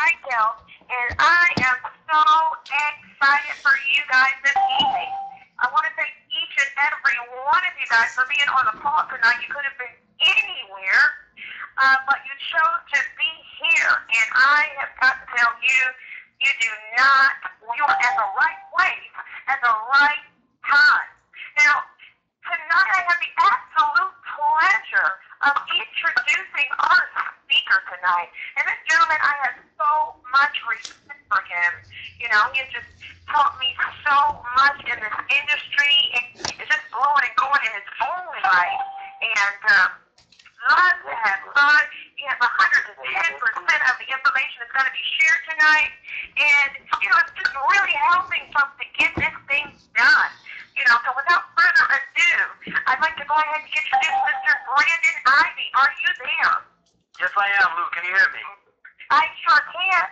Vitel, and I am so excited for you guys this evening. I want to thank each and every one of you guys for being on the call tonight. You could have been anywhere, but you chose to be here, and I have got to tell you, you do not, you are at the right place at the right time. Now, tonight I have the absolute pleasure of introducing our speaker tonight. And this gentleman, I have so much respect for him. You know, he has just taught me so much in this industry, and it's just blowing and going in his own right. And lots to have fun. He has 110% of the information that's going to be shared tonight. And, you know, it's just really helping folks to get this thing done. You know, so without further ado, I'd like to go ahead and introduce Mr. Brandon Ivy. Are you there? Yes, I am, Lou. Can you hear me? I sure can.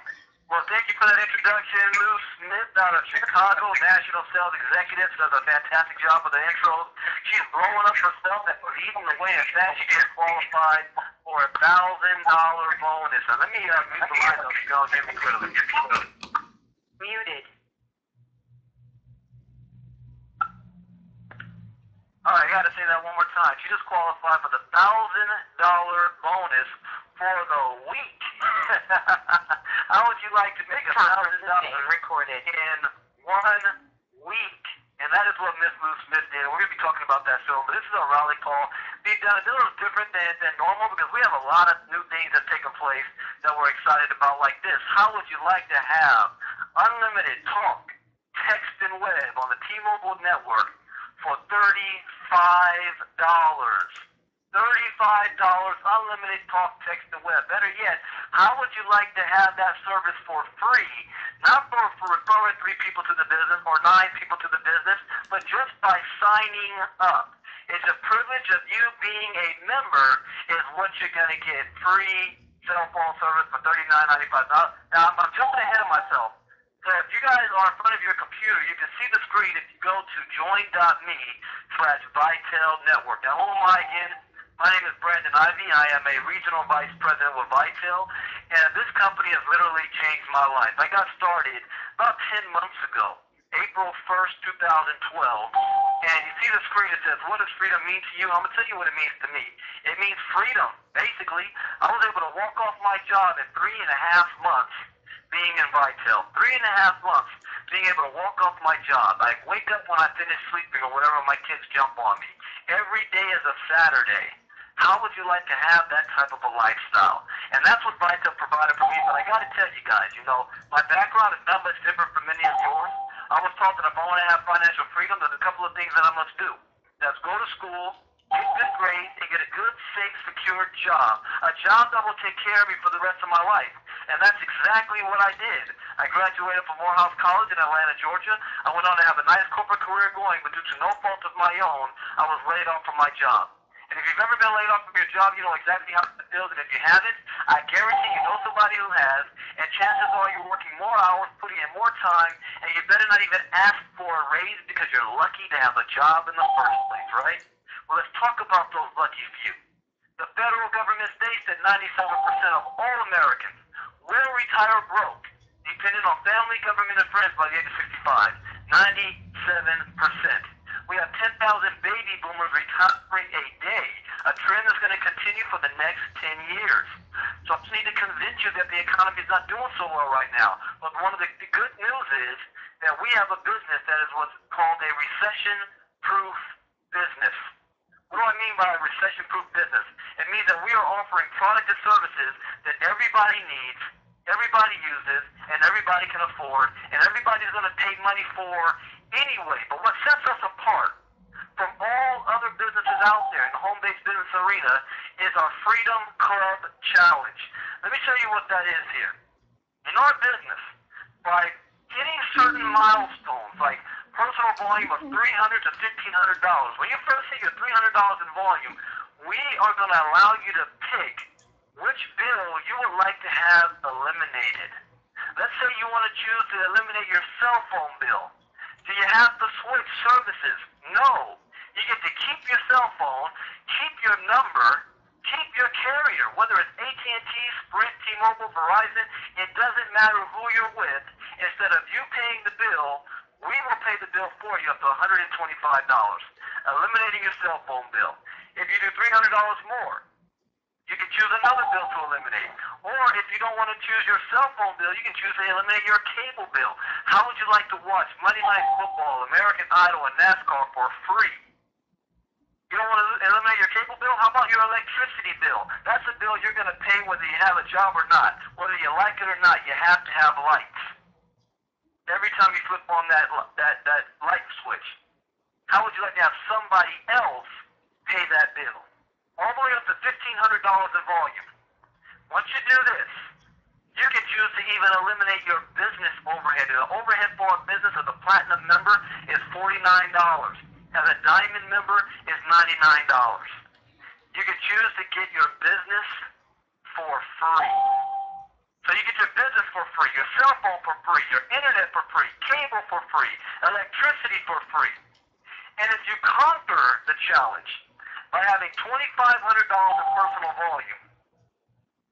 Well, thank you for that introduction. Lou Smith out of Chicago, National Sales Executive, does a fantastic job with the intros. She's blowing up herself and leading the way. In fact, she gets qualified for $1,000 bonus. So let me mute the line up. You can all hear me clearly. Muted. All right, I got to say that one more time. She just qualified for the $1,000 bonus for the week. How would you like to make $1,000 recorded in 1 week? And that is what Miss Lou Smith did. We're going to be talking about that soon. But this is a rally call. It's a little different than normal because we have a lot of new things that are taking place that we're excited about, like this. How would you like to have unlimited talk, text, and web on the T-Mobile network for $35? $35, unlimited talk, text, and web. Better yet, how would you like to have that service for free? Not for referring 3 people to the business or 9 people to the business, but just by signing up. It's a privilege of you being a member is what you're going to get. Free cell phone service for $39.95. Now, I'm jumping ahead of myself. So if you guys are in front of your computer, you can see the screen if you go to join.me/Vitel Network. Now, who am I again? My name is Brandon Ivy. I am a regional vice president with Vitel, and this company has literally changed my life. I got started about 10 months ago, April 1st, 2012, and you see the screen that says, what does freedom mean to you? I'm going to tell you what it means to me. It means freedom. Basically, I was able to walk off my job in 3.5 months being in Vitel. 3.5 months being able to walk off my job. I wake up when I finish sleeping or whenever my kids jump on me. Every day is a Saturday. How would you like to have that type of a lifestyle? And that's what Vitel provided for me. But I got to tell you guys, you know, my background is not much different from many of yours. I was taught that if I want to have financial freedom, there's a couple of things that I must do. That's go to school, get good grades, and get a good, safe, secure job. A job that will take care of me for the rest of my life. And that's exactly what I did. I graduated from Morehouse College in Atlanta, Georgia. I went on to have a nice corporate career going, but due to no fault of my own, I was laid off from my job. And if you've ever been laid off from your job, you know exactly how it feels. And if you haven't, I guarantee you know somebody who has. And chances are you're working more hours, putting in more time, and you better not even ask for a raise because you're lucky to have a job in the first place, right? Well, let's talk about those lucky few. The federal government states that 97% of all Americans will retire broke, depending on family, government, and friends by the age of 65. 97%. We have 10,000 baby boomers retiring a day, a trend that's going to continue for the next 10 years. So I just need to convince you that the economy is not doing so well right now. But one of the good news is that we have a business that is what's called a recession-proof business. What do I mean by a recession-proof business? It means that we are offering products and services that everybody needs, everybody uses, and everybody can afford, and everybody's going to pay money for anyway. But what sets us apart from all other businesses out there in the home-based business arena is our Freedom Club Challenge. Let me show you what that is here. In our business, by hitting certain milestones, like personal volume of $300 to $1,500, when you first hit your $300 in volume, we are going to allow you to pick which bill you would like to have eliminated. Let's say you want to choose to eliminate your cell phone bill. Do you have to switch services? No. You get to keep your cell phone, keep your number, keep your carrier, whether it's AT&T, Sprint, T-Mobile, Verizon, it doesn't matter who you're with. Instead of you paying the bill, we will pay the bill for you up to $125, eliminating your cell phone bill. If you do $300 more, you can choose another bill to eliminate. Or if you don't want to choose your cell phone bill, you can choose to eliminate your cable bill. How would you like to watch Monday Night Football, American Idol, and NASCAR for free? You don't want to eliminate your cable bill? How about your electricity bill? That's a bill you're going to pay whether you have a job or not. Whether you like it or not, you have to have lights. Every time you flip on that light switch. How would you like to have somebody else pay that bill? All the way up to $1,500 in volume. Once you do this, you can choose to even eliminate your business overhead. The overhead for a business as a platinum member is $49. As a diamond member is $99. You can choose to get your business for free. So you get your business for free, your cell phone for free, your internet for free, cable for free, electricity for free. And if you conquer the challenge by having $2,500 in personal volume,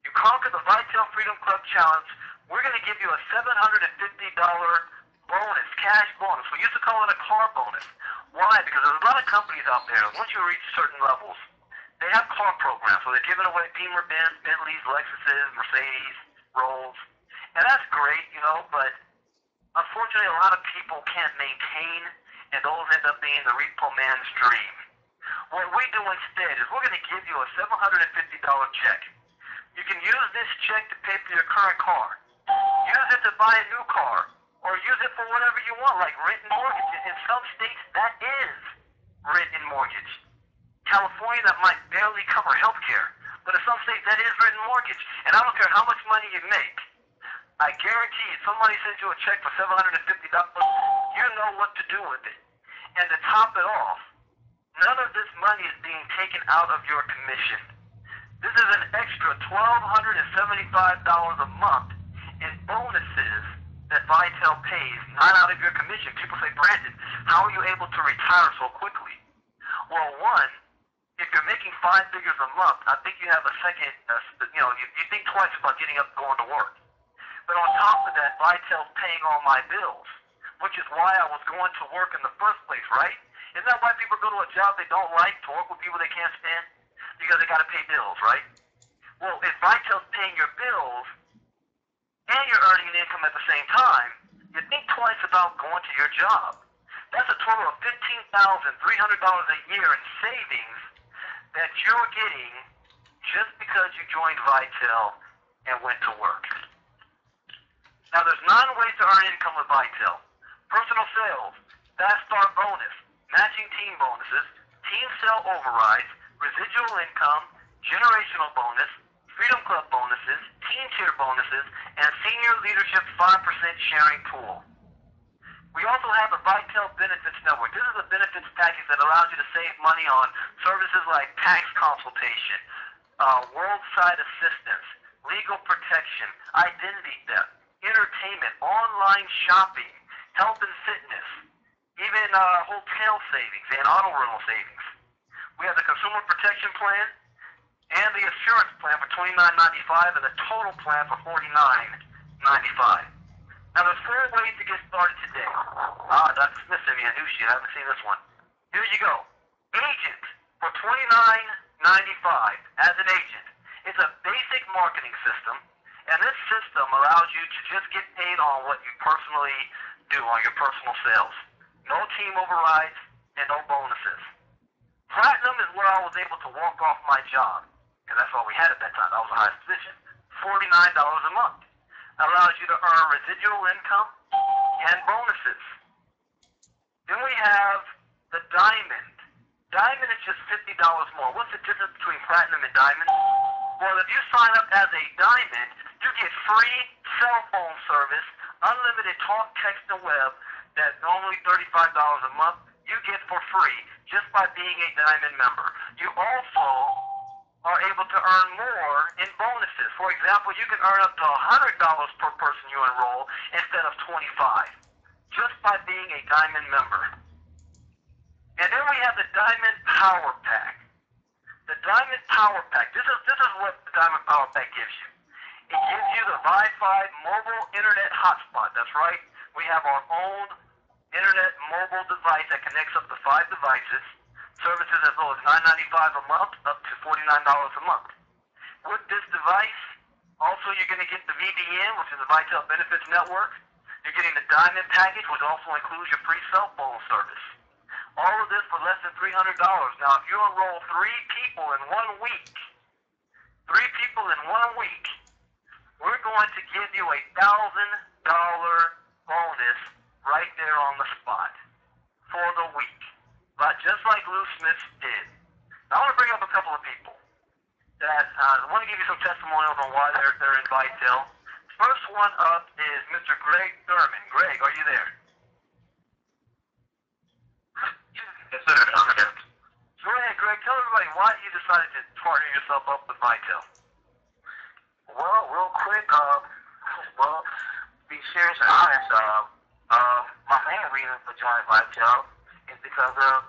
you conquer the Vitel Freedom Club Challenge, we're going to give you a $750 bonus, cash bonus. We used to call it a car bonus. Why? Because there's a lot of companies out there, once you reach certain levels, they have car programs where they're giving away Beamer Benz, Bentleys, Lexuses, Mercedes, Rolls. And that's great, you know, but unfortunately a lot of people can't maintain, and those end up being the repo man's dream. What we do instead is we're going to give you a $750 check. You can use this check to pay for your current car. Use it to buy a new car. Or use it for whatever you want, like rent and mortgage. In some states, that is rent and mortgage. California, that might barely cover health care. But in some states, that is rent and mortgage. And I don't care how much money you make. I guarantee if somebody sends you a check for $750, you know what to do with it. And to top it off, none of this money is being taken out of your commission. This is an extra $1,275 a month in bonuses that Vitel pays, not out of your commission. People say, Brandon, how are you able to retire so quickly? Well, one, if you're making 5 figures a month, I think you have a second, you think twice about getting up and going to work. But on top of that, Vitel's paying all my bills, which is why I was going to work in the first place, right? Isn't that why people go to a job they don't like, to work with people they can't stand? Because they got to pay bills, right? Well, if Vitel's paying your bills, and you're earning an income at the same time, you think twice about going to your job. That's a total of $15,300 a year in savings that you're getting just because you joined Vitel and went to work. Now, there's 9 ways to earn income with Vitel. Personal sales, fast start bonus, matching team bonuses, team sale overrides, residual income, generational bonus, Freedom Club bonuses, team tier bonuses, and senior leadership 5% sharing pool. We also have the Vitel Benefits Network. This is a benefits package that allows you to save money on services like tax consultation, world-side assistance, legal protection, identity theft, entertainment, online shopping, health and fitness, even hotel savings and auto rental savings. We have the Consumer Protection Plan and the Assurance Plan for $29.95 and the Total Plan for $49.95. Now, there's 4 ways to get started today. Dr. Smith sent me a new sheet. I haven't seen this one. Here you go. Agent for $29.95 as an agent. It's a basic marketing system, and this system allows you to just get paid on what you personally do, on your personal sales. No team overrides and no bonuses. Platinum is where I was able to walk off my job, because that's all we had at that time. That was the highest position. $49 a month. That allows you to earn residual income and bonuses. Then we have the Diamond. Diamond is just $50 more. What's the difference between Platinum and Diamond? Well, if you sign up as a Diamond, you get free cell phone service, unlimited talk, text, and web that normally $35 a month, you get for free just by being a Diamond member. You also are able to earn more in bonuses. For example, you can earn up to $100 per person you enroll instead of $25 just by being a Diamond member. And then we have the Diamond Power Pack. The Diamond Power Pack. This is what the Diamond Power Pack gives you. It gives you the Wi-Fi mobile internet hotspot. That's right. We have our own internet mobile device that connects up to 5 devices. Services as low as $9.95 a month, up to $49 a month. With this device, also you're going to get the VBN, which is the Vitel Benefits Network. You're getting the Diamond Package, which also includes your free cell phone service. All of this for less than $300. Now, if you enroll 3 people in 1 week, we're going to give you a $1,000 bonus right there on the spot for the week, but just like Lou Smith did. Now, I want to bring up a couple of people that I want to give you some testimonials on why they're in Vitel. First one up is Mr. Greg Thurman. Greg, are you there? Yes, sir. I'm here. Go ahead, Greg. Tell everybody why you decided to partner yourself up with Vitel. Well, real quick, well, be serious and honest, my main reason for joining Vitel is because of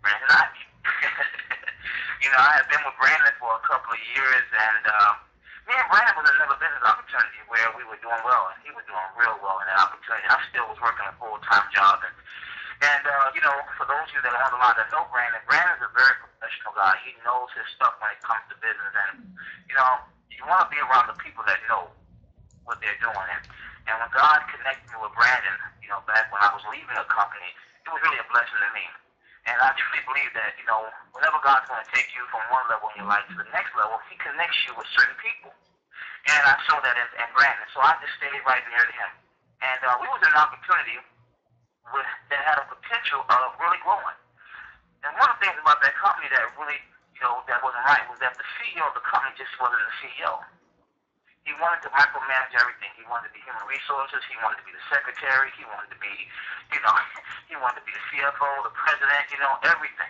Brandon Ivy. You know, I have been with Brandon for a couple of years, and me and Brandon was another business opportunity where we were doing well, and he was doing real well in that opportunity. I still was working a full-time job, and you know, for those of you that are on the line that know Brandon's a very professional guy. He knows his stuff when it comes to business, and you know, you want to be around the people that know what they're doing. And when God connected me with Brandon, you know, back when I was leaving a company, it was really a blessing to me. And I truly believe that, you know, whenever God's going to take you from one level in your life to the next level, He connects you with certain people. And I saw that in Brandon, so I just stayed right near to him. And we was in an opportunity that had a potential of really growing. And one of the things about that company that really, you know, that wasn't right was that the CEO of the company just wasn't the CEO. He wanted to micromanage everything. He wanted to be human resources. He wanted to be the secretary. He wanted to be, you know, he wanted to be the CFO, the president, you know, everything.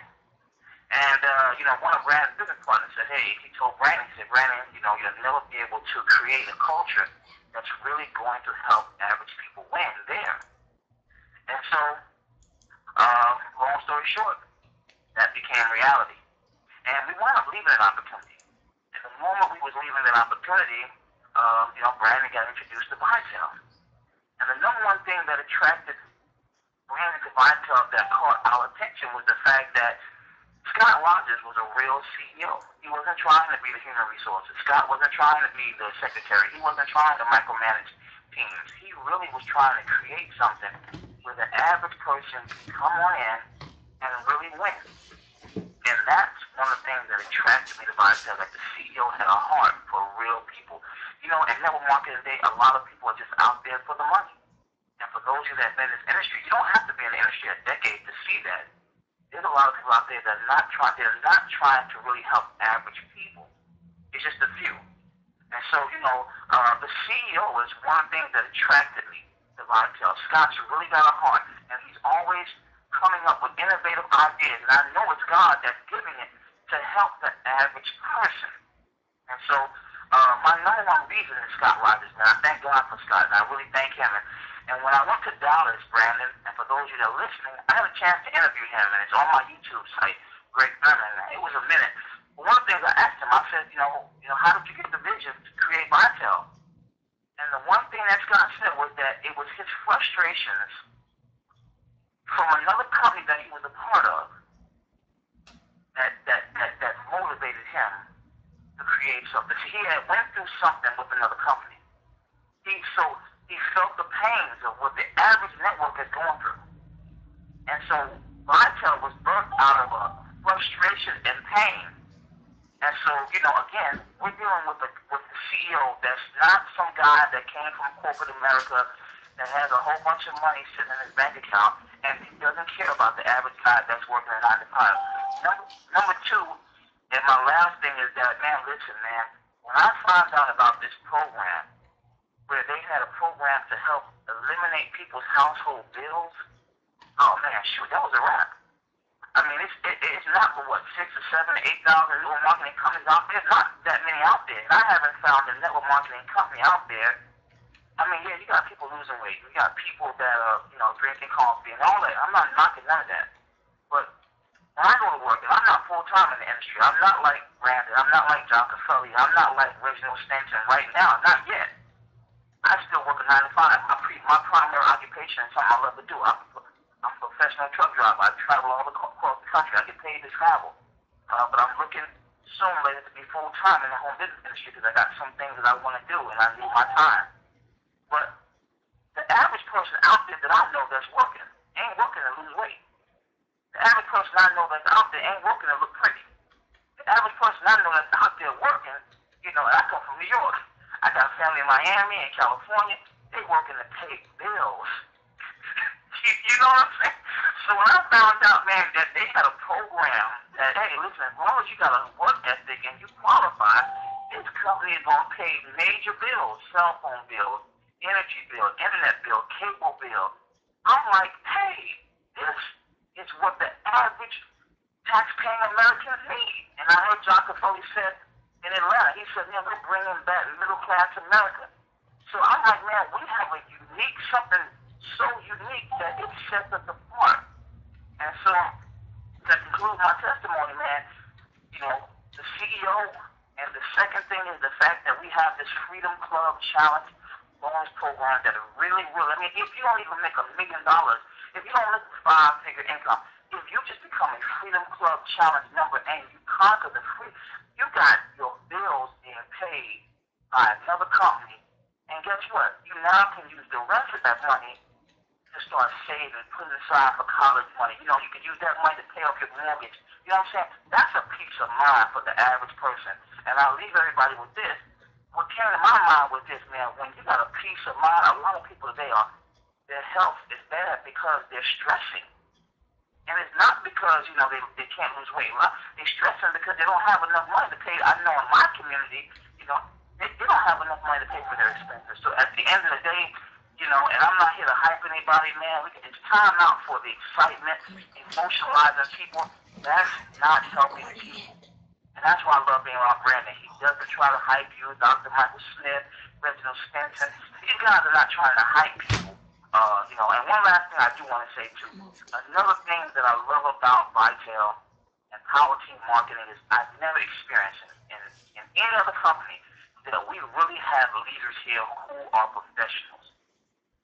And, you know, one of Brandon's business partners said, hey, he told Brandon, he said, Brandon, you know, you'll never be able to create a culture that's really going to help average people win there. And so, long story short, that became reality. And we wound up leaving an opportunity. And the moment we was leaving that opportunity, you know, Brandon got introduced to Vitel. And the number one thing that attracted Brandon to Vitel that caught our attention was the fact that Scott Rogers was a real CEO. He wasn't trying to be the human resources. Scott wasn't trying to be the secretary. He wasn't trying to micromanage teams. He really was trying to create something where the average person can come on in and really win. And that's one of the things that attracted me to Vitel, that the CEO had a heart for real people. You know, in network marketing today, a lot of people are just out there for the money. And for those of you that have been in this industry, you don't have to be in the industry a decade to see that. There's a lot of people out there that are not trying to really help average people. It's just a few. And so, you know, the CEO is one thing that attracted me to Vitel. Scott's really got a heart, and he's always coming up with innovative ideas. And I know it's God that's giving it to help the average person. And so, my number one reason is Scott Rogers, man. I thank God for Scott, and I really thank him. And when I went to Dallas, Brandon, and for those of you that are listening, I had a chance to interview him, and it's on my YouTube site, Greg Thurman. It was a minute. But one of the things I asked him, I said, you know, how did you get the vision to create Vitel? And the one thing that Scott said was that it was his frustrations from another company that he was a part of that motivated him to create something. He had went through something with another company. He felt the pains of what the average network is going through. And so Vitel was birthed out of a frustration and pain. And so, you know, again, we're dealing with the CEO that's not some guy that came from corporate America that has a whole bunch of money sitting in his bank account, and he doesn't care about the average guy that's working a 9 to 5. Number two, and my last thing is that, man, listen, man, when I found out about this program, where they had a program to help eliminate people's household bills, oh man, shoot, that was a wrap. I mean, it's not for what, 6 or 7 or 8,000 network marketing companies out there. There's not that many out there. And I haven't found a network marketing company out there. I mean, yeah, you got people losing weight. You got people that are, you know, drinking coffee and all that. I'm not knocking none of that. But when I go to work, and I'm not full-time in the industry. I'm not like Brandon. I'm not like John Cafelli. I'm not like Reginald Stanton right now. Not yet. I still work a 9 to 5. My primary occupation is something I love to do. I'm a professional truck driver. I travel all across the country. I get paid to travel. But I'm looking soon later to be full-time in the home business industry because I got some things that I want to do and I need my time. But the average person out there that I know that's working ain't working to lose weight. The average person I know that's out there ain't working to look pretty. The average person I know that's out there working, you know, I come from New York. I got family in Miami and California. They working to pay bills. You know what I'm saying? So when I found out, man, that they had a program that, hey, listen, as long as you got a work ethic and you qualify, this company is going to pay major bills, cell phone bills, energy bill, internet bill, cable bill. I'm like, hey, this is what the average tax-paying Americans need. And I heard John Cafelli said in Atlanta, he said, man, we're bringing back middle-class America. So I'm like, man, we have a unique, something so unique that it sets us apart. And so, to conclude my testimony, man, you know, the CEO, and the second thing is the fact that we have this Freedom Club Challenge bonus program that are really, I mean, if you don't even make $1 million, if you don't make a 5-figure income, if you just become a Freedom Club Challenge member and you conquer the free, you got your bills being paid by another company, and guess what? You now can use the rest of that money to start saving, putting aside for college money. You know, you can use that money to pay off your mortgage. You know what I'm saying? That's a peace of mind for the average person. And I'll leave everybody with this. What came to my mind was this, man, when you got a peace of mind, a lot of people today their health is bad because they're stressing. And it's not because, you know, they can't lose weight. They're stressing because they don't have enough money to pay. I know in my community, you know, they don't have enough money to pay for their expenses. So at the end of the day, you know, and I'm not here to hype anybody, man. It's time out for the excitement, emotionalizing people. That's not helping people. And that's why I love being around Brandon. He doesn't try to hype you. Dr. Michael Smith, Reginald Stenson. These guys are not trying to hype people. You know, and one last thing I do want to say, too. Another thing that I love about Vitel and Power Team Marketing is I've never experienced in any other company that we really have leaders here who are professionals.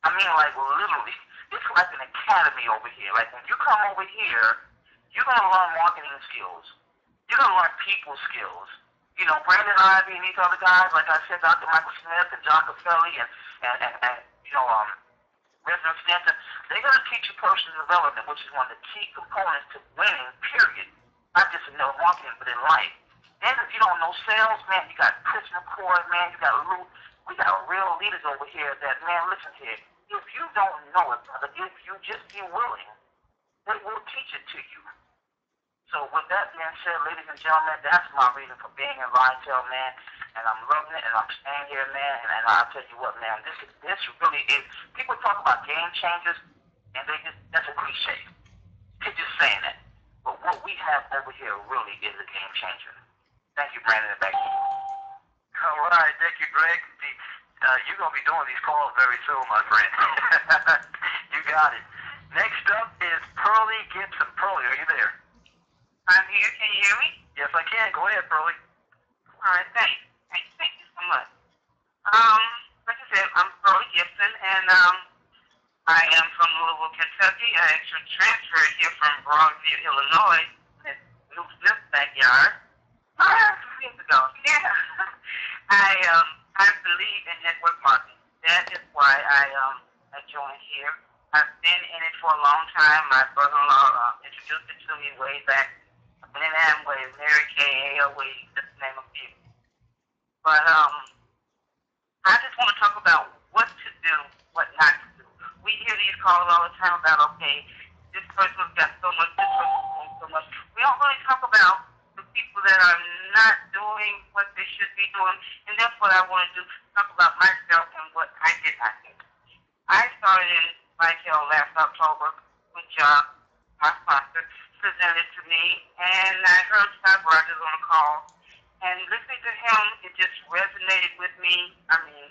I mean, like, literally, it's like an academy over here. Like, when you come over here, you're going to learn marketing skills. You're going to learn people skills. You know, Brandon Ivy and these other guys, like I said, Dr. Michael Smith and John Cafelli and you know, Reginald Stanton, they're going to teach you personal development, which is one of the key components to winning, period. Not just in marketing, but in life. And if you don't know sales, man, you got Chris McCoy, man, you got Lou. We got real leaders over here that, man, listen here. If you don't know it, brother, if you just be willing, they will teach it to you. So with that being said, ladies and gentlemen, that's my reason for being in Vitel, man. And I'm loving it, and I'm staying here, man. And I'll tell you what, man, this really is. People talk about game changers, and that's a cliche. They're just saying it. But what we have over here really is a game changer. Thank you, Brandon, and back to you. All right, thank you, Greg. You're going to be doing these calls very soon, my friend. You got it. Next up is Pearlie Gibson. Pearlie, are you there? I'm here. Can you hear me? Yes, I can. Go ahead, Pearlie. All right, thanks. Thank you so much. Like I said, I'm Pearlie Gibson, and I am from Louisville, Kentucky. I actually transferred here from Broadview, Illinois, in Lou Smith's backyard. 2 years ago. Yeah. I believe in network marketing. That is why I joined here. I've been in it for a long time. My brother-in-law introduced it to me way back when in Amway, Mary Kay, AOE, just to name a few. But I just want to talk about what to do, what not to do. We hear these calls all the time about, okay, this person's got so much, this person's doing so much. We don't really talk about the people that are not doing what they should be doing, and that's what I want to do, talk about myself and what I did not do. I started in Vitel last October when John, my sponsor, presented to me, and I heard Scott Rogers on the call, and listening to him, it just resonated with me. I mean,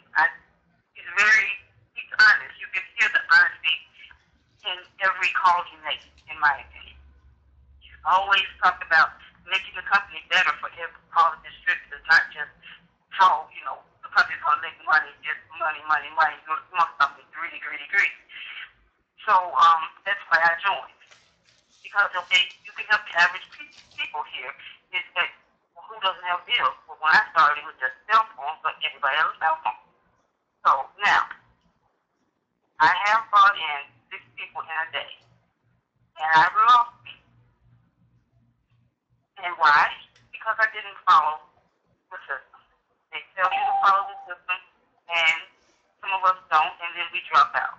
he's honest. You can hear the honesty in every call he makes, in my opinion. always talk about making the company better for all the distributors, not just how, the company's going to make money, just money, money, money. You want something greedy, greedy, greedy. So that's why I joined. Because you can help the average people here. Is that who doesn't have bills? Well, when I started, it was just cell phones, but everybody has a cell phone. So now, I have brought in 6 people in a day, and I've lost people. And why? Because I didn't follow the system. They tell you to follow the system, and some of us don't, and then we drop out.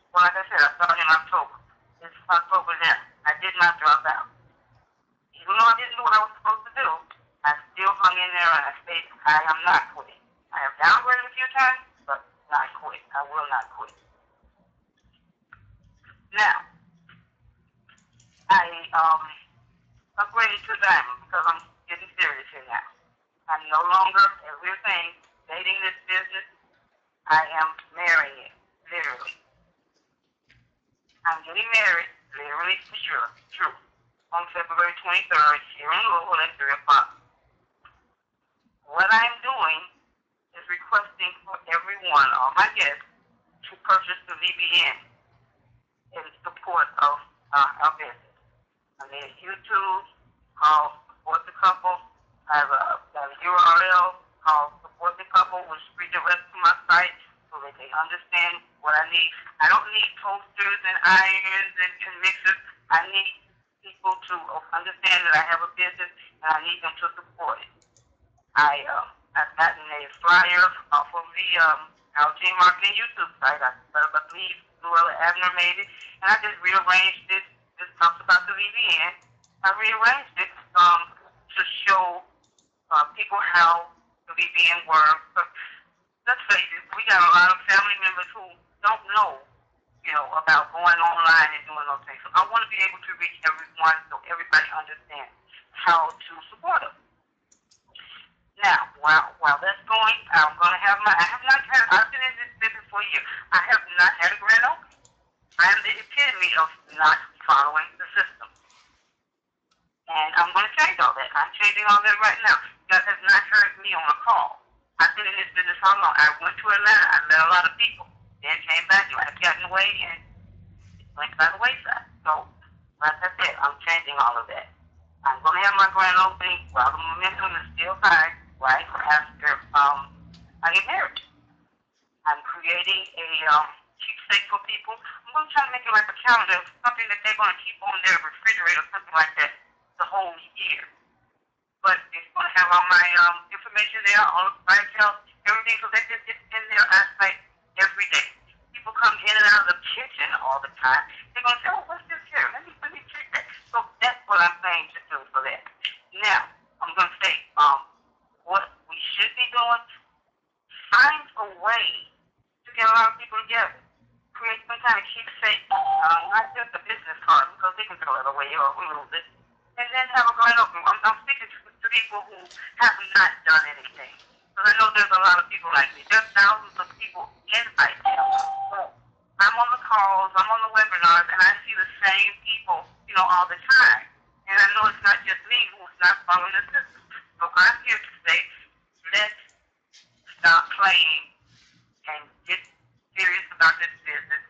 Well, like I said, I started in October. It's October now. I did not drop out. Even though I didn't do what I was supposed to do, I still hung in there and I stayed. I am not quitting. I have downgraded a few times, but not quit. I will not quit. Now, I upgraded to Diamond because I'm getting serious here now. I'm no longer, as we were saying, dating this business. I am marrying it, literally. I'm getting married, literally for sure, true, on February 23rd here in Louisville at 3 o'clock. What I'm doing is requesting for everyone, all my guests, to purchase the VBN in support of our business. I made a YouTube called Support the Couple. I have a URL called Support the Couple, which redirects to my site so that they understand what I need. I don't need toasters and irons and mixers. I need people to understand that I have a business and I need them to support it. I've gotten a flyer off of the LG Marketing YouTube site. I believe Luella Abner made it, and I just rearranged it. This talks about the VBN. I rearranged it to show people how the VBN works. But let's face it, we got a lot of family members who don't know, about going online and doing those things. So I want to be able to reach everyone so everybody understands how to support us. Now, while that's going, I'm going to have I've been in this business for a year. I have not had a grand opening. I am the epitome of not following the system. And I'm going to change all that. I'm changing all that right now. You guys have not heard me on a call. I've been in this business how long? I went to Atlanta. I met a lot of people. Then came back. Life got in the way and went by the wayside. So, like I said, I'm changing all of that. I'm going to have my grand opening while the momentum is still high, right after I get married. I'm creating a keepsake for people. I'm going to try to make it like a calendar, something that they're going to keep on their refrigerator, something like that, the whole year. But it's going to have all my information there, all the details, everything, so that it's in their eyesight every day. People come in and out of the kitchen all the time. They're going to say, oh, what's this here? Let me check that. So that's what I'm planning to do for that. Now, I'm going to say what we should be doing. Find a way to get a lot of people together. Create some kind of keepsake, not just a business card, because they can throw it away or we lose it. And then have a grand opening. I'm speaking to people who have not done anything. Because I know there's a lot of people like me. There's thousands of people in ITEL. I'm on the calls, I'm on the webinars, and I see the same people, all the time. And I know it's not just me who's not following the system. So I'm here to say, let's stop playing and get serious about this business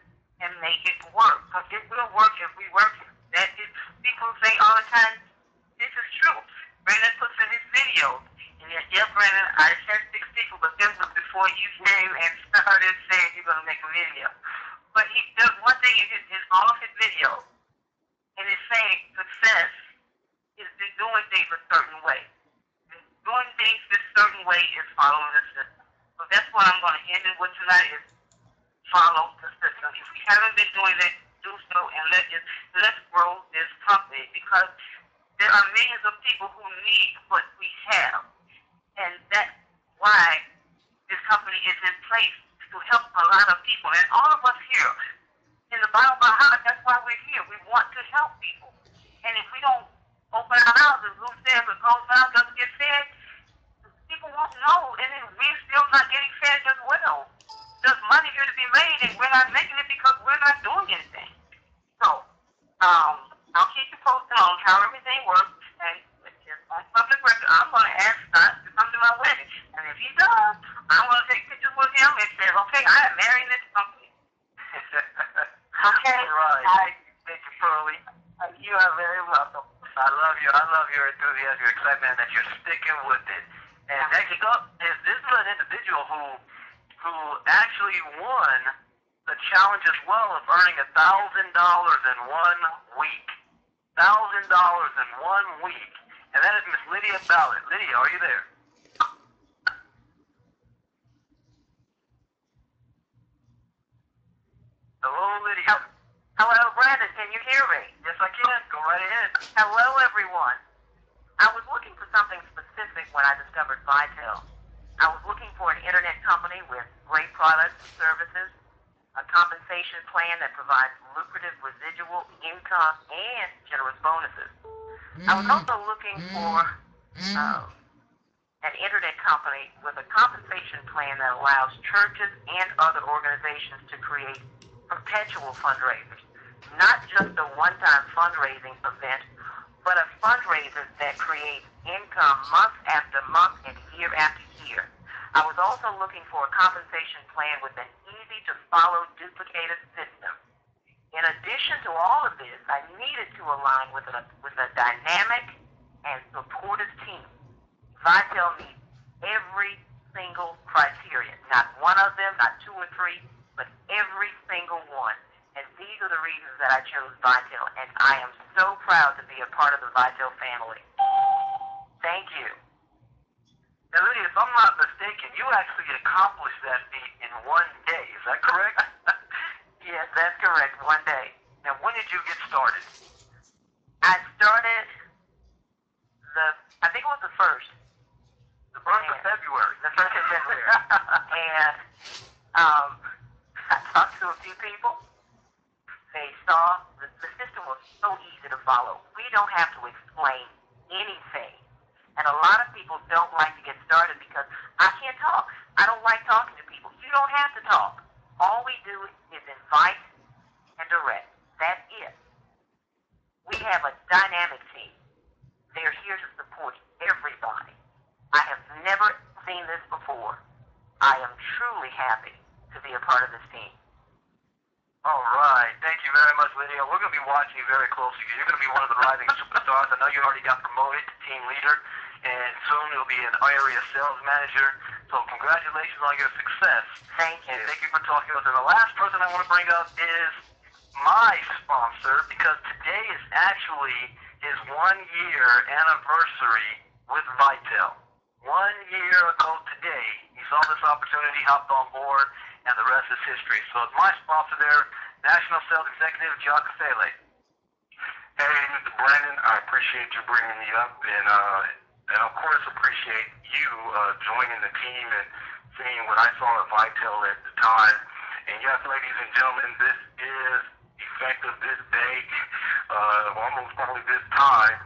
and make it work. Because it will work if we work it. That is, people say all the time, this is true. Brandon puts in his videos. And yeah, Brandon, I said 6 people, but this was before you came and started saying you're going to make a video. But he does one thing in all of his videos, and it's saying success is doing things a certain way. Doing things this certain way is following the system. So that's what I'm going to end it with tonight is follow the system. If we haven't been doing that, do so, and let's grow this company, because there are millions of people who need what we have. And that's why this company is in place to help a lot of people. And all of us here in the Bible Bahamas, that's why we're here. We want to help people. And if we don't open our houses, who says a closed mouth doesn't get fed, people won't know. And then we're still not getting fed as well. There's money here to be made, and we're not making it because we're not doing anything. So, I'll keep you posted on how everything pictures with him and says, okay, I am marrying this company. Okay? Right. Thank you, Pearlie. You are very welcome. I love you. I love your enthusiasm, your excitement, that you're sticking with it. And next up is this is an individual who actually won the challenge as well of earning $1,000 in 1 week. $1,000 in 1 week. And that is Miss Lydia Ballard. Lydia, are you there? Hello, Lydia. Hello, Brandon. Can you hear me? Yes, I can. Go right ahead. Hello, everyone. I was looking for something specific when I discovered Vitel. I was looking for an internet company with great products and services, a compensation plan that provides lucrative residual income and generous bonuses. I was also looking for an internet company with a compensation plan that allows churches and other organizations to create perpetual fundraisers, not just a one-time fundraising event, but a fundraiser that creates income month after month and year after year. I was also looking for a compensation plan with an easy-to-follow duplicated system. In addition to all of this, I needed to align with a dynamic and supportive team. Vitel meets every single criteria, not one of them, not two or three, but every single one. And these are the reasons that I chose Vitel, and I am so proud to be a part of the Vitel family. Thank you. Now, Lydia, if I'm not mistaken, you actually accomplished that feat in 1 day. Is that correct? Yes, that's correct. 1 day. Now, when did you get started? I started I think it was the 1st. The 1st of February. The 1st of February. And I talked to a few people. They saw the system was so easy to follow. We don't have to explain anything. And a lot of people don't like to get started because I can't talk. I don't like talking to people. You don't have to talk. All we do is invite and direct. That's it. We have a dynamic team. They're here to support everybody. I have never seen this before. I am truly happy to be a part of this team. All right. Thank you very much, Lydia. We're going to be watching you very closely because you're going to be one of the rising superstars. I know you already got promoted to team leader, and soon you'll be an area sales manager. So congratulations on your success. Thank you. And thank you for talking with us. And the last person I want to bring up is my sponsor, because today is actually his 1-year anniversary with Vitel. 1 year ago today, he saw this opportunity, hopped on board, and the rest is history. So it's my sponsor there, National Sales Executive John Cafele. Hey, Mr. Brandon, I appreciate you bringing me up, and of course appreciate you joining the team and seeing what I saw at Vitel at the time. And yes, ladies and gentlemen, this is effective this day, almost probably this time,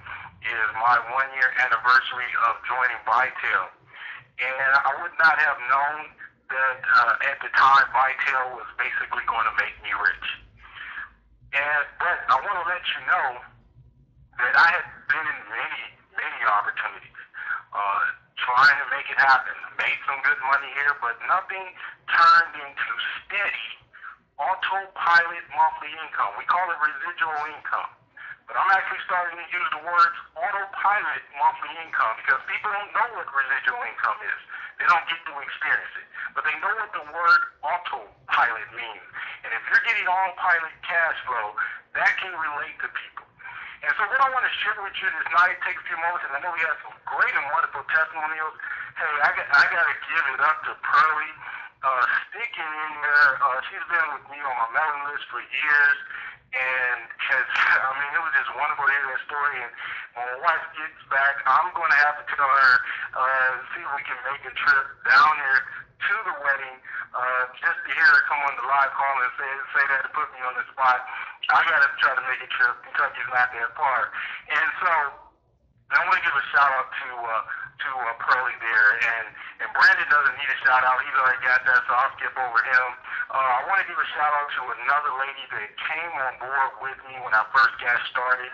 is my 1-year anniversary of joining Vitel. And I would not have known that at the time Vitel was basically going to make me rich. But I want to let you know that I had been in many opportunities trying to make it happen. Made some good money here, but nothing turned into steady autopilot monthly income. We call it residual income. But I'm actually starting to use the words autopilot monthly income because people don't know what residual income is. They don't get to experience it. But they know what the word autopilot means. And if you're getting autopilot cash flow, that can relate to people. And so what I want to share with you this night, take a few moments, and I know we have some great and wonderful testimonials. Hey, I got to give it up to Pearlie, sticking in there. She's been with me on my mailing list for years. And it was just wonderful to hear that story. And when my wife gets back, I'm going to have to tell her, see if we can make a trip down here to the wedding, just to hear her come on the live call and say that to put me on the spot. I got to try to make a trip. Kentucky's not that far. And so I want to give a shout out to Pearlie there. And Brandon doesn't need a shout out. He's already got that, so I'll skip over him. I want to give a shout out to another lady that came on board with me when I first got started,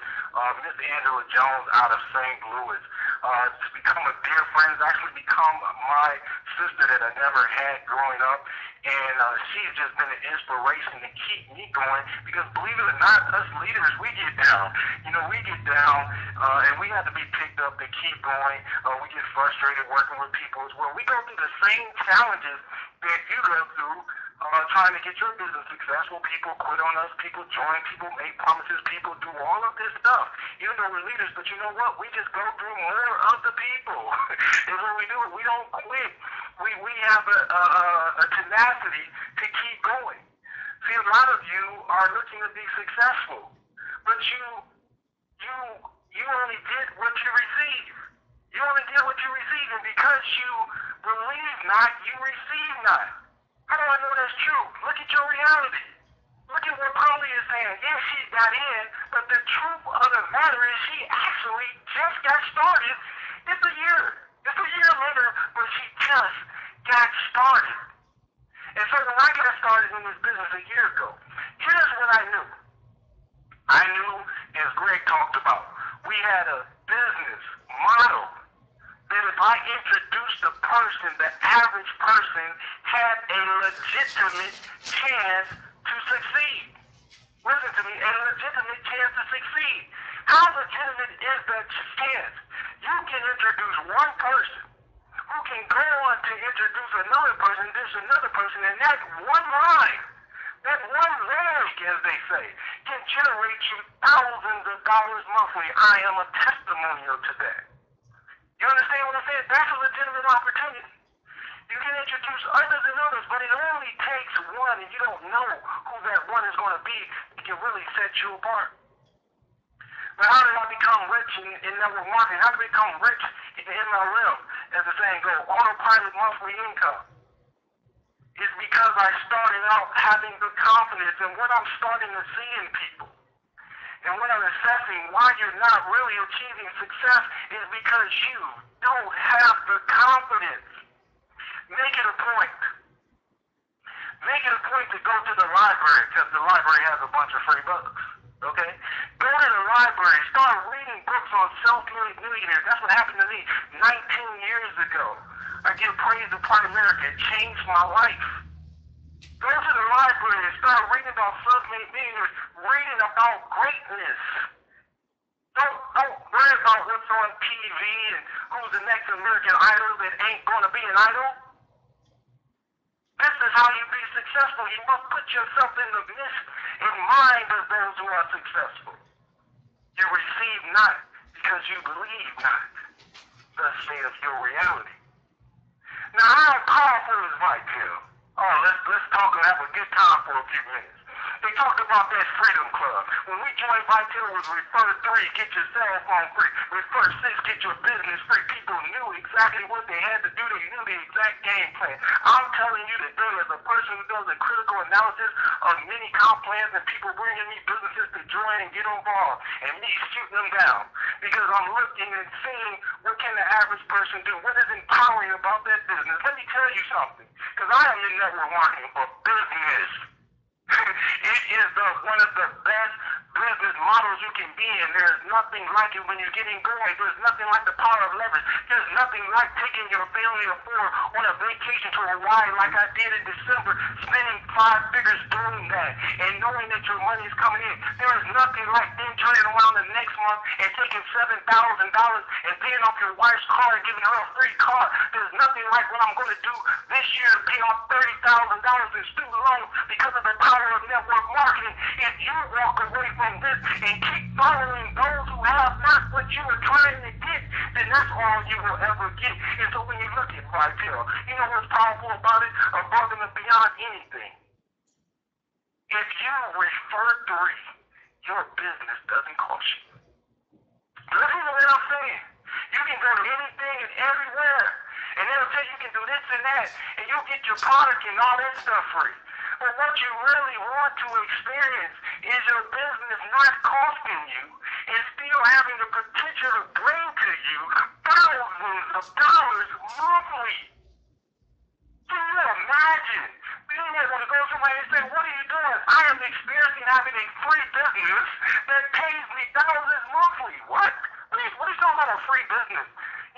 Miss Angela Jones out of St. Louis. Just become a dear friend. It's actually become my sister that I never had growing up. And she's just been an inspiration to keep me going because believe it or not, us leaders, we get down. You know, we get down and we have to be picked up to keep going. We get frustrated working with people as well. We go through the same challenges that you go through trying to get your business successful. People quit on us, people join, people make promises, people do all of this stuff. Even though we're leaders, but you know what? We just go through more of the people. Is what we do. We don't quit. We have a tenacity to keep going. See, a lot of you are looking to be successful, but you only did what you receive. You only did what you receive, and because you believe not, you receive not. How do I know that's true? Look at your reality. Look at what Polly is saying. Yes, she got in, but the truth of the matter is she actually just got started. It's a year later, but she just got started. And so when I got started in this business a year ago, here's what I knew. I knew, as Greg talked about, we had a business model that if I introduced a person, the average person had a legitimate chance to succeed. Listen to me, a legitimate chance to succeed. How legitimate is that chance? You can introduce one person who can go on to introduce another person, and that one line, that one leg, as they say, can generate you thousands of dollars monthly. I am a testimonial to that. You understand what I'm saying? That's a legitimate opportunity. You can introduce others and others, but it only takes one, and you don't know who that one is going to be. It can really set you apart. But how did I become rich in network marketing? How did I become rich in MLM, as the saying goes, autopilot monthly income? It's because I started out having the confidence in what I'm starting to see in people. And when I'm assessing why you're not really achieving success is because you don't have the confidence. Make it a point. Make it a point to go to the library, because the library has a bunch of free books. Okay? Go to the library. Start reading books on self-made millionaires. That's what happened to me 19 years ago. I give praise to Prime America. It changed my life. Go to the library and start reading about self-made millionaires, reading about greatness. Don't worry about what's on TV and who's the next American Idol that ain't going to be an idol. This is how you be successful. You must put yourself in the midst and mind of those who are successful. You receive not because you believe not. Thus saith your reality. Now, how powerful is Vital? Oh, let's talk and have a good time for a few minutes. They talked about that Freedom Club. When we joined Vital, it was refer 3, get your cell phone free. Refer 6, get your business free. People knew exactly what they had to do. They knew the exact game plan. I'm telling you today, as a person who does a critical analysis of many comp plans and people bringing me businesses to join and get involved, and me shooting them down, because I'm looking and seeing what can the average person do. What is empowering about that business? Let me tell you something, because I am in network marketing for business. It is one of the best business models you can be in. There's nothing like it when you're getting going. There's nothing like the power of leverage. There's nothing like taking your family of 4 on a vacation to Hawaii like I did in December, spending 5 figures doing that and knowing that your money is coming in. There is nothing like then turning around the next month and taking $7,000 and paying off your wife's car and giving her a free car. There's nothing like what I'm going to do this year to pay off $30,000 in student loans because of the power of network marketing. If you walk away from this and keep following those who have not what you are trying to get, then that's all you will ever get. And so when you look at Vital, you know what's powerful about it? Above and beyond anything. If you refer 3, your business doesn't cost you. Listen to what I'm saying. You can go to anything and everywhere, and they'll tell you can do this and that, and you'll get your product and all that stuff free. But what you really want to experience is your business not costing you and still having the potential to bring to you thousands of dollars monthly. Can you imagine being able to go to somebody and say, what are you doing? I am experiencing having a free business that pays me thousands monthly. What? What are you talking about, a free business?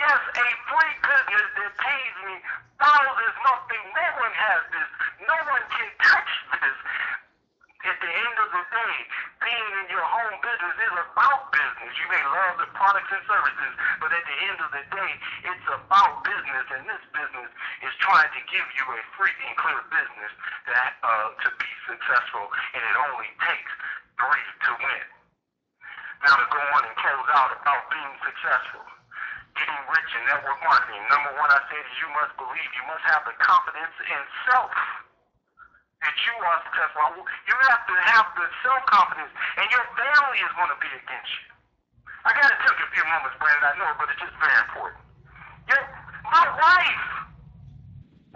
Yes, a free business that pays me thousands monthly. No one has this. No one can touch this. At the end of the day, being in your home business is about business. You may love the products and services, but at the end of the day, it's about business, and this business is trying to give you a free and clear business that to be successful, and it only takes 3 to win. Now to go on and close out about being successful. Getting rich in network marketing. Number one, I said is you must believe. You must have the confidence in self that you are successful. You have to have the self-confidence, and your family is going to be against you. I got to take a few moments, Brandon. I know, but it's just very important. My wife,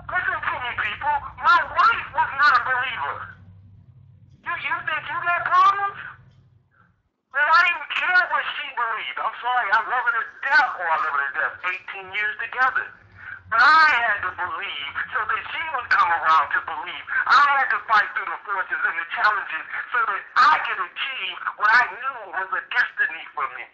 listen to me, people. My wife was not a believer. You think you got problems? Well, I didn't care what she believed. I'm sorry, I love her to death, or I love her to death. 18 years together. But I had to believe so that she would come around to believe. I had to fight through the forces and the challenges so that I could achieve what I knew was a destiny for me.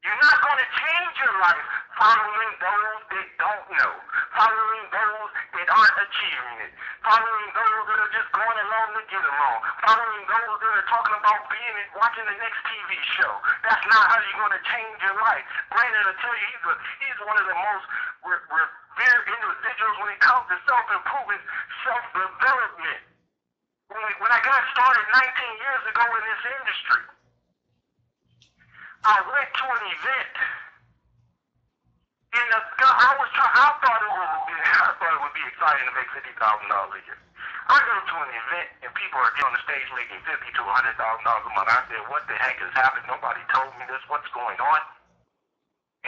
You're not going to change your life following those that don't know, following those that aren't achieving it, following those that are just going along to get along, following those that are talking about being and watching the next TV show. That's not how you're going to change your life. Brandon will tell you he's one of the most revered individuals when it comes to self-improvement, self-development. When I got started 19 years ago in this industry, I went to an event, and I thought it would be exciting to make $50,000 a year. I go to an event, and people are on the stage making $50,000 to $100,000 a month. I said, what the heck has happened? Nobody told me this. What's going on?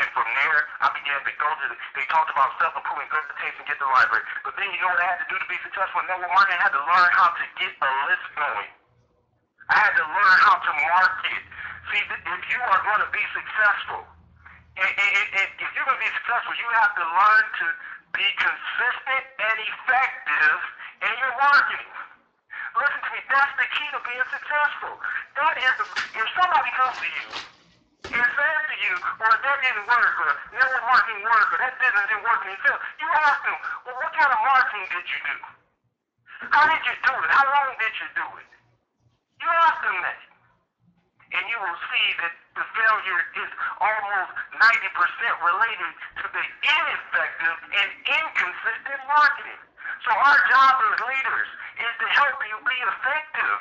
And from there, I began to go to they talked about self-improvement, go to the taste and get the library. But then you know what I had to do to be successful in network marketing? I had to learn how to get a list going. I had to learn how to market. See, if you are going to be successful, if you're going to be successful, you have to learn to be consistent and effective in your marketing. Listen to me, that's the key to being successful. That is, if somebody comes to you and says to you, or that didn't work, or network marketing work, or that business didn't work, and you ask them, well, what kind of marketing did you do? How did you do it? How long did you do it? You ask them that. And you will see that the failure is almost 90% related to the ineffective and inconsistent marketing. So our job as leaders is to help you be effective,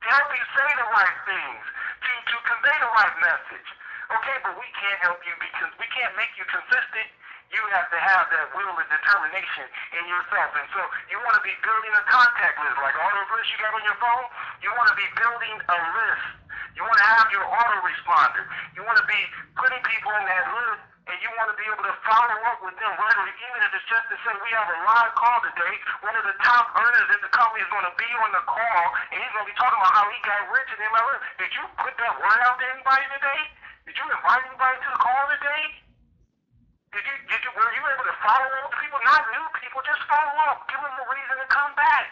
to help you say the right things, to convey the right message. Okay, but we can't help you because we can't make you consistent. You have to have that will and determination in yourself. And so you want to be building a contact list, like all those lists you got on your phone. You want to be building a list. You want to have your autoresponder. You want to be putting people in that list, and you want to be able to follow up with them, whether even if it's just to say we have a live call today, one of the top earners in the company is going to be on the call, and he's going to be talking about how he got rich in MLS. Did you put that word out to anybody today? Did you invite anybody to the call today? Were you able to follow up with people, not new people, just follow up, give them a reason to come back.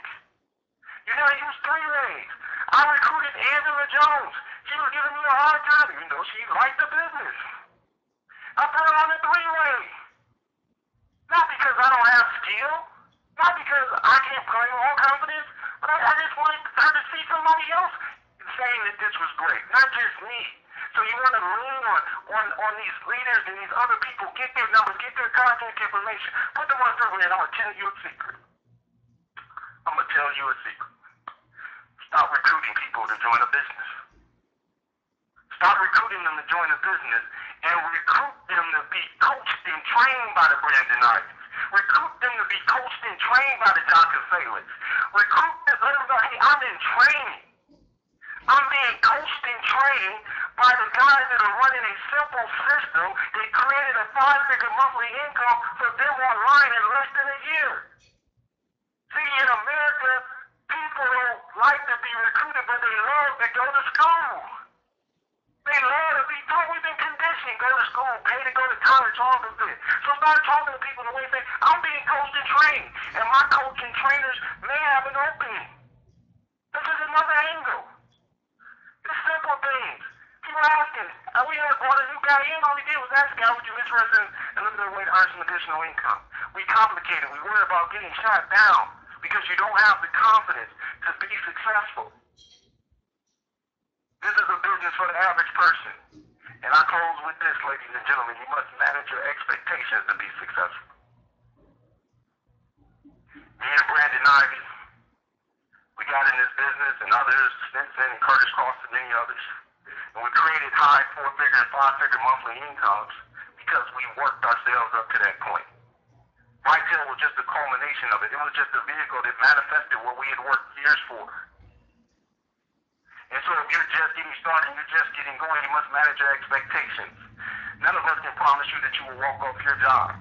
You got to use 3 ways. I recruited Angela Jones. She was giving me a hard time, even though she liked the business. I put her on the 3-way. Not because I don't have skill, not because I can't claim all confidence, but I just wanted her to see somebody else saying that this was great, not just me. So you want to lean on these leaders and these other people, get their numbers, get their contact information, put them on through, and I'm going to tell you a secret. I'm going to tell you a secret. Stop recruiting people to join a business. Stop recruiting them to join a business and recruit them to be coached and trained by the Brandon Ivys. Recruit them to be coached and trained by the Dr. Salix. Recruit them, let them know, hey, I'm in training. I'm being coached and trained by the guys that are running a simple system that created a 5-figure monthly income for them online in less than a year. See, in America, people don't like to be recruited, but they love to go to school. They love to be taught. We've been conditioned. Go to school, pay to go to college, all of it. So start talking to people the way they say, I'm being coached and trained, and my coach and trainers may have an opening. This is another angle. It's simple things. See, for asking. We had brought a new guy in. All he did was ask, "Guy, would you be interested in looking at a way to earn some additional income?" We complicate it. We worry about getting shot down because you don't have the confidence to be successful. This is a business for the average person. And I close with this, ladies and gentlemen. You must manage your expectations to be successful. Me and Brandon Ivy, we got in this business, and others, Stinson and Curtis Cross and many others. And we created high 4-figure and 5-figure monthly incomes because we worked ourselves up to that point. Whitetail was just the culmination of it. It was just a vehicle that manifested what we had worked years for. And so if you're just getting started, you're just getting going, you must manage your expectations. None of us can promise you that you will walk off your job.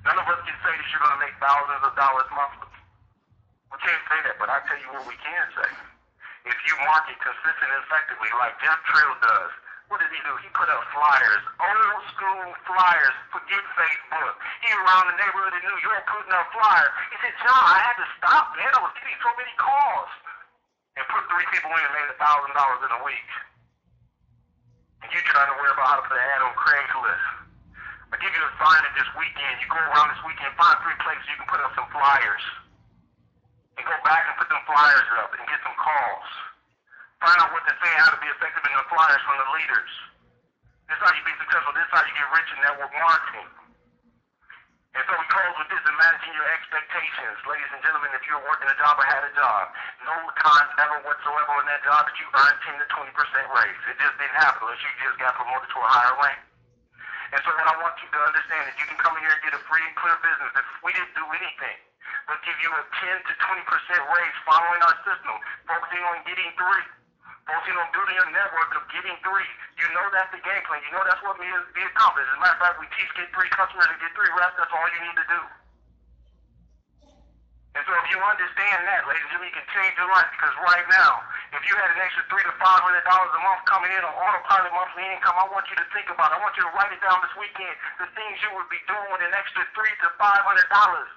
None of us can say that you're going to make thousands of dollars monthly. We can't say that, but I tell you what we can say. If you market consistently and effectively like Jeff Trill does, what did he do? He put up flyers, old school flyers, forget Facebook. He around the neighborhood in New York putting up flyers. He said, "John, I had to stop, man. I was getting so many calls." And put 3 people in and made $1,000 in a week. And you trying to worry about how to put an ad on Craigslist. I give you an assignment this weekend. You go around this weekend, find 3 places you can put up some flyers. And go back and put them flyers up and get some calls. Find out what they're saying, how to be effective in the flyers from the leaders. This is how you be successful. This is how you get rich in network marketing. And so we close with this in managing your expectations. Ladies and gentlemen, if you're working a job or had a job, no time ever whatsoever in that job that you earned 10 to 20% raise. It just didn't happen unless you just got promoted to a higher rank. And so what I want you to understand is you can come in here and get a free and clear business if we didn't do anything but give you a 10 to 20% raise following our system, focusing on getting 3. Focusing on building a network of getting 3. You know that's the game plan. You know that's what needs to be accomplished. As a matter of fact, we teach get 3 customers and get 3 reps. That's all you need to do. And so if you understand that, ladies and gentlemen, you can change your life. Because right now, if you had an extra $300 to $500 a month coming in on autopilot monthly income, I want you to think about it. I want you to write it down this weekend. The things you would be doing with an extra $300 to $500.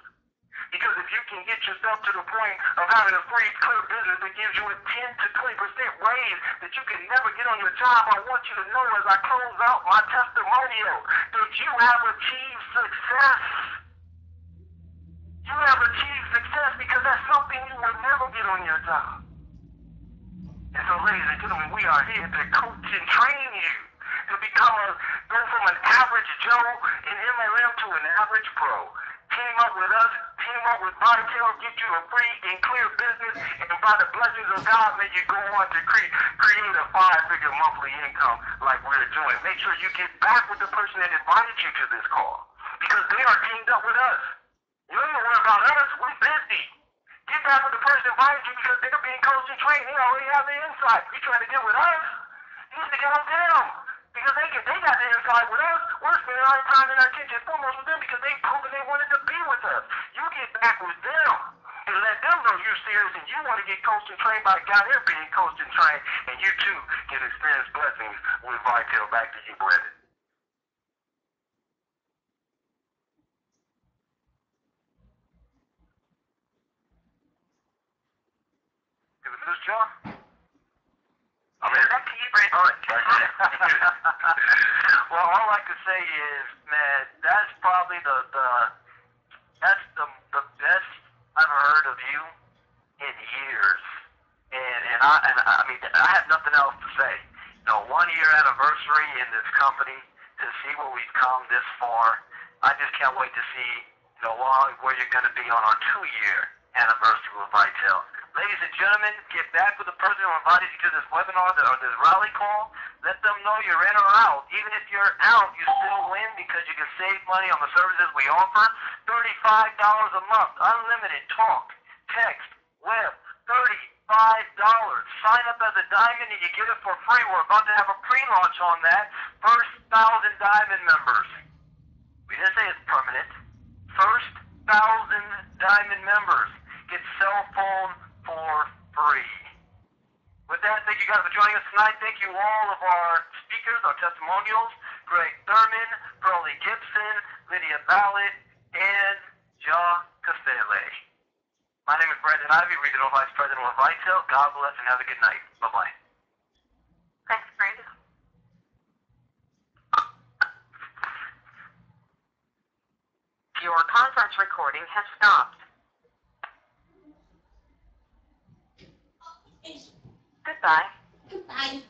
Because if you can get yourself to the point of having a free, clear business that gives you a 10 to 20% raise that you can never get on your job, I want you to know as I close out my testimonial that you have achieved success. You have achieved success because that's something you will never get on your job. And so, ladies and gentlemen, we are here to coach and train you to go from an average Joe in MLM to an average pro. Team up with us, team up with Vital, get you a free and clear business, and by the blessings of God, may you go on to create a 5-figure monthly income like we're doing. Make sure you get back with the person that invited you to this call, because they are teamed up with us. You don't even worry about us, we're busy. Get back with the person that invited you because they're being coached and trained. They already have the insight. You're trying to get with us, you need to get on them. Because they got the inside with us. We're spending our time and our attention foremost with them because they've proven they wanted to be with us. You get back with them and let them know you're serious and you want to get coached and trained by the guy they're being coached and trained, and you too can experience blessings with Vital. Back to you, Brandon. Is this John? I mean, back to you, Brandon. All right. Well, all I can say is, man, that's probably the best I've heard of you in years. And I mean, I have nothing else to say. You know, 1-year anniversary in this company, to see where we've come this far. I just can't wait to see, you know, where you're going to be on our 2-year anniversary with Vital. Ladies and gentlemen, get back with the person who invited you to this webinar or this rally call. Let them know you're in or out. Even if you're out, you still win because you can save money on the services we offer. $35 a month, unlimited talk, text, web, $35. Sign up as a diamond and you get it for free. We're about to have a pre-launch on that. First 1,000 diamond members. We didn't say it's permanent. First 1,000 diamond members get cell phone for free. With that, thank you guys for joining us tonight. Thank you all of our speakers, our testimonials, Greg Thurman, Pearlie Gibson, Lydia Ballard, and John Castele. My name is Brandon Ivy, Regional Vice President of Vital. God bless and have a good night. Bye-bye. Thanks, Brandon. Your conference recording has stopped. Goodbye. Goodbye.